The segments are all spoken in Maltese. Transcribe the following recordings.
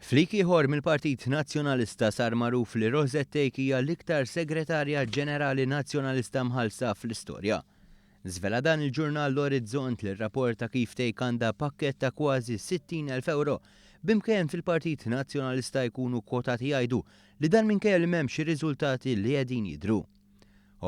Flik ieħor mill-Partit Nazzjonalista sar magħruf li Rosette Take hija l-iktar segretarja ġenerali nazzjonalista mħallsa fl-istorja. Żvela dan il-ġurnal l-Orizzont li rrapporta kif Take għandha pakkett ta' kważi 60,000 euro b'imkien fil-Partit Nazzjonalista jkunu kwotati jgħidu li dan minkejja li m'hemmx ir-riżultati li qegħdin jidhru.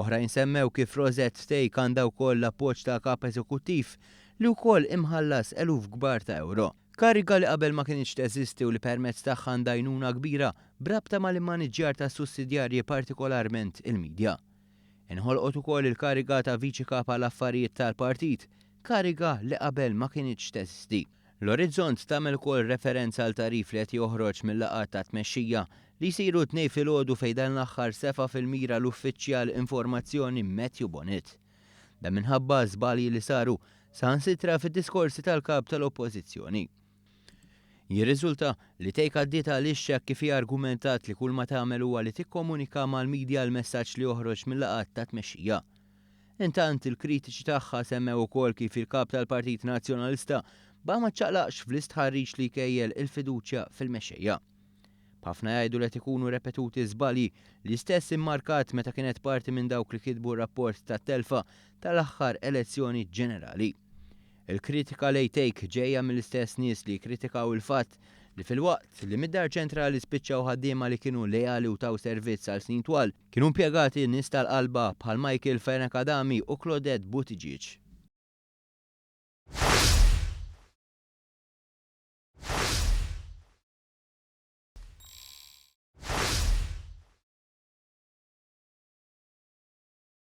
Oħrajn semmew kif Rosette Take għandha wkoll l-appoġġ ta' kap eżekuttiv li wkoll imħallas eluf kbar ta' euro. Kariga li qabel ma kienx teżisti u li permezz tagħha għandha għajnuna kbira brabta mal-immaniġġjar ta' sussidjarji partikolarment il-midja. Inħolqot ukoll il-kariga ta' viċi kapa l-affarijiet tal-partit, kariga li qabel ma kienx teżisti. L-Orizzont tagħmel ukoll referenza għal tarif li qed joħroġ mill-laqgħat ta' tmexxija li jsiru tnej filgħodu fejn dan l-aħħar sefa' fil-mira l-uffiċjal informazzjoni Matthew Bonnet. Dan minħabba żbalji li saru saħansitra fid-diskorsi tal-kap tal-Oppożizzjoni. Jirriżulta li Take għaddiet għalix kif hija argumentat li kull ma tagħmel huwa li tikkomunika mal-midja l-messaġġ li joħroġ mill-laqgħat ta' tmexxija. Intant il-kritiċi tagħha semmew ukoll kif il-kap tal-Partit Nazzjonalista ba ma ċċaqlaqx fl-istħarriġ li jkejjel il-fiduċja fil-mexxejja. Ħafna jgħidu li ikunu repetuti żbalji li stess immarkat meta kienet parti minn dawk li kitbu rapport tat-telfa tal-aħħar elezzjoni ġenerali. Il-kritika lej Take ġejja mill-istess nies li kritikaw il-fatt li fil-waqt li mid-dar ċentrali spiċċaw ħaddiema li kienu lejali u taw servizz għal snin twal kienu impjegati nies tal-qalba bħal Michael Fenekadami u Claudette Buttigieg.